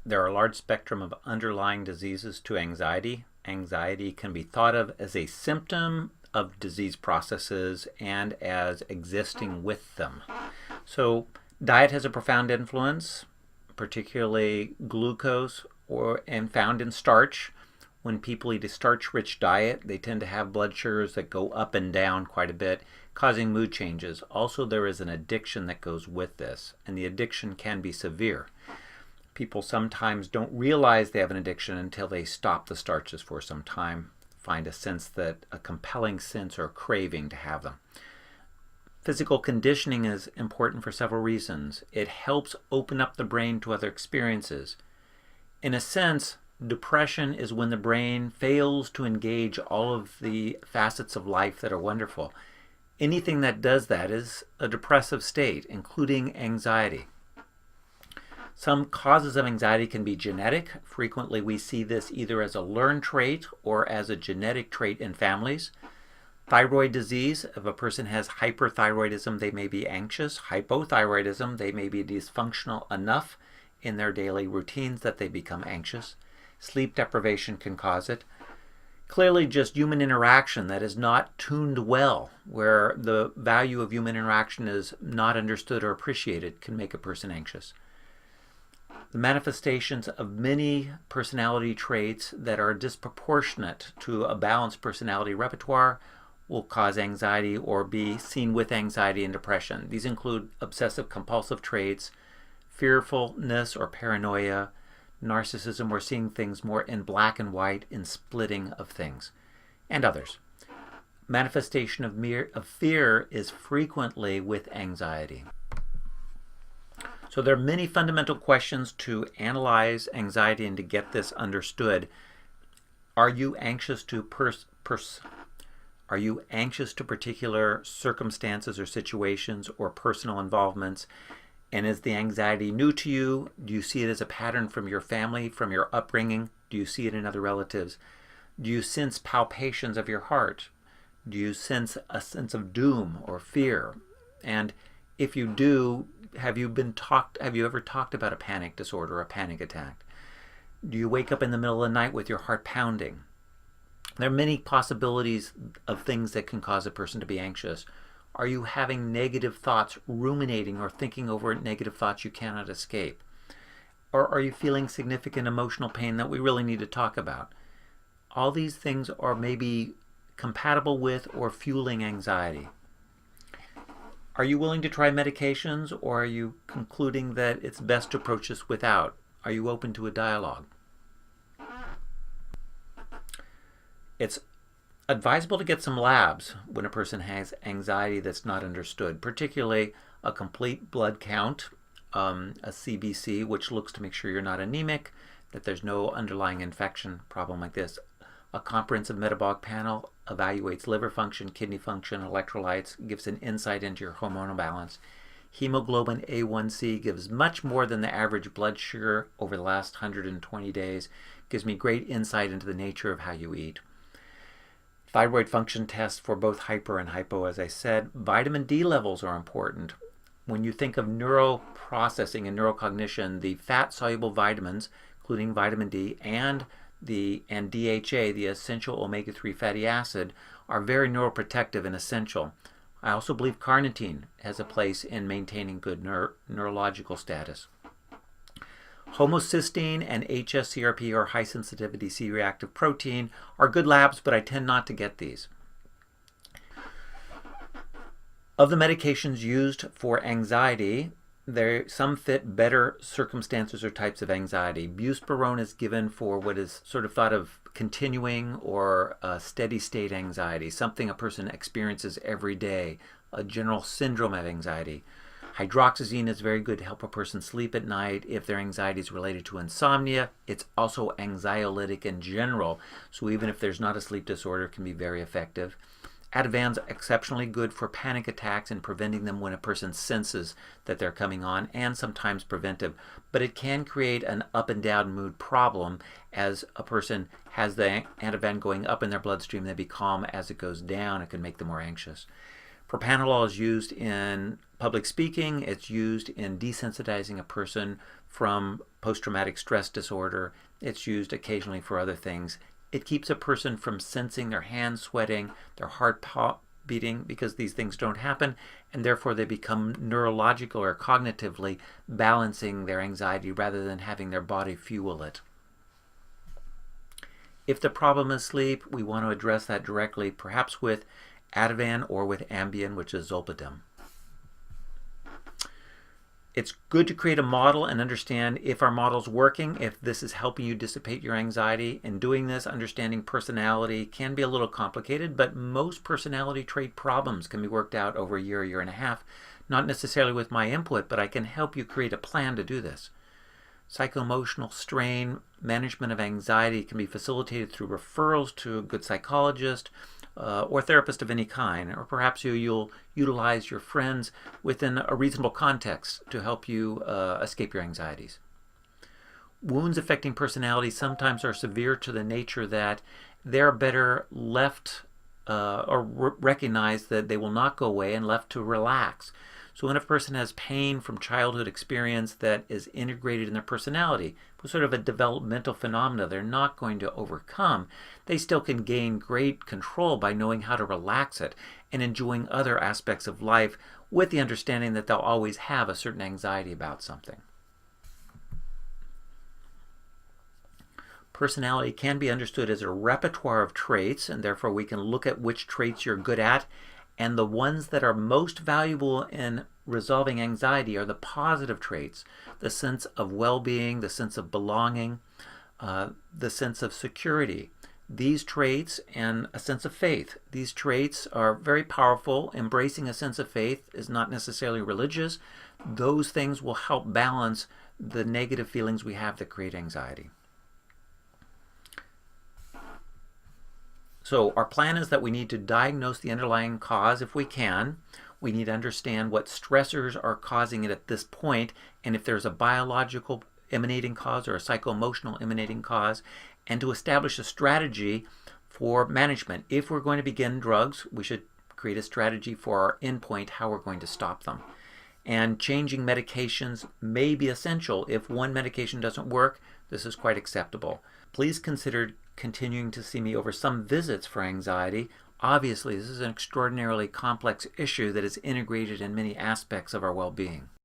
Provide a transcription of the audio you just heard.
There are a large spectrum of underlying diseases to anxiety. Anxiety can be thought of as a symptom of disease processes and as existing with them. So diet has a profound influence, particularly glucose and found in starch. When people eat a starch-rich diet, they tend to have blood sugars that go up and down quite a bit, causing mood changes. Also, there is an addiction that goes with this, and the addiction can be severe. People sometimes don't realize they have an addiction until they stop the starches for some time, find a compelling sense or craving to have them. Physical conditioning is important for several reasons. It helps open up the brain to other experiences. In a sense, depression is when the brain fails to engage all of the facets of life that are wonderful. Anything that does that is a depressive state, including anxiety. Some causes of anxiety can be genetic. Frequently we see this either as a learned trait or as a genetic trait in families. Thyroid disease, if a person has hyperthyroidism, they may be anxious. Hypothyroidism, they may be dysfunctional enough in their daily routines that they become anxious. Sleep deprivation can cause it. Clearly just human interaction that is not tuned well, where the value of human interaction is not understood or appreciated, can make a person anxious. The manifestations of many personality traits that are disproportionate to a balanced personality repertoire will cause anxiety or be seen with anxiety and depression. These include obsessive compulsive traits, fearfulness or paranoia, narcissism or seeing things more in black and white, in splitting of things, and others. Manifestation of fear is frequently with anxiety. So there are many fundamental questions to analyze anxiety and to get this understood. Are you anxious to particular circumstances or situations or personal involvements? And is the anxiety new to you? Do you see it as a pattern from your family, from your upbringing? Do you see it in other relatives? Do you sense palpitations of your heart? Do you sense a sense of doom or fear? And if you do, have you ever talked about a panic disorder or a panic attack? Do you wake up in the middle of the night with your heart pounding? There are many possibilities of things that can cause a person to be anxious. Are you having negative thoughts, ruminating or thinking over negative thoughts you cannot escape? Or are you feeling significant emotional pain that we really need to talk about? All these things are maybe compatible with or fueling anxiety. Are you willing to try medications, or are you concluding that it's best to approach this without? Are you open to a dialogue? It's advisable to get some labs when a person has anxiety that's not understood, particularly a complete blood count, a CBC, which looks to make sure you're not anemic, that there's no underlying infection problem like this. A comprehensive metabolic panel evaluates liver function, kidney function, electrolytes, gives an insight into your hormonal balance. Hemoglobin A1C gives much more than the average blood sugar over the last 120 days. Gives me great insight into the nature of how you eat. Thyroid function tests for both hyper and hypo, as I said. Vitamin D levels are important. When you think of neuroprocessing and neurocognition, the fat-soluble vitamins, including vitamin D and DHA, the essential omega-3 fatty acid, are very neuroprotective and essential. I also believe carnitine has a place in maintaining good neurological status. Homocysteine and hsCRP, or high sensitivity C-reactive protein, are good labs, but I tend not to get these. Of the medications used for anxiety, some fit better circumstances or types of anxiety. Buspirone is given for what is sort of thought of continuing or steady state anxiety, something a person experiences every day, a general syndrome of anxiety. Hydroxyzine is very good to help a person sleep at night if their anxiety is related to insomnia. It's also anxiolytic in general, so even if there's not a sleep disorder, it can be very effective. Ativan's exceptionally good for panic attacks and preventing them when a person senses that they're coming on, and sometimes preventive. But it can create an up and down mood problem as a person has the Ativan going up in their bloodstream. They be calm. As it goes down, it can make them more anxious. Propranolol is used in public speaking. It's used in desensitizing a person from post-traumatic stress disorder. It's used occasionally for other things. It keeps a person from sensing their hands sweating, their heart beating, because these things don't happen, and therefore they become neurological or cognitively balancing their anxiety rather than having their body fuel it. If the problem is sleep, we want to address that directly, perhaps with Ativan or with Ambien, which is Zolpidem. It's good to create a model and understand if our model's working, if this is helping you dissipate your anxiety. In doing this, understanding personality can be a little complicated, but most personality trait problems can be worked out over a year and a half. Not necessarily with my input, but I can help you create a plan to do this. Psycho-emotional strain, management of anxiety can be facilitated through referrals to a good psychologist or therapist of any kind, or perhaps you'll utilize your friends within a reasonable context to help you escape your anxieties. Wounds affecting personality sometimes are severe to the nature that they're better left or recognized that they will not go away and left to relax. So when a person has pain from childhood experience that is integrated in their personality, sort of a developmental phenomena they're not going to overcome, they still can gain great control by knowing how to relax it and enjoying other aspects of life with the understanding that they'll always have a certain anxiety about something. Personality can be understood as a repertoire of traits, and therefore we can look at which traits you're good at, and the ones that are most valuable in resolving anxiety are the positive traits, the sense of well-being, the sense of belonging, the sense of security. These traits and a sense of faith. These traits are very powerful. Embracing a sense of faith is not necessarily religious. Those things will help balance the negative feelings we have that create anxiety. So our plan is that we need to diagnose the underlying cause if we can. We need to understand what stressors are causing it at this point, and if there's a biological emanating cause or a psycho-emotional emanating cause, and to establish a strategy for management. If we're going to begin drugs, we should create a strategy for our endpoint, how we're going to stop them. And changing medications may be essential. If one medication doesn't work, this is quite acceptable. Please consider continuing to see me over some visits for anxiety. Obviously, this is an extraordinarily complex issue that is integrated in many aspects of our well-being.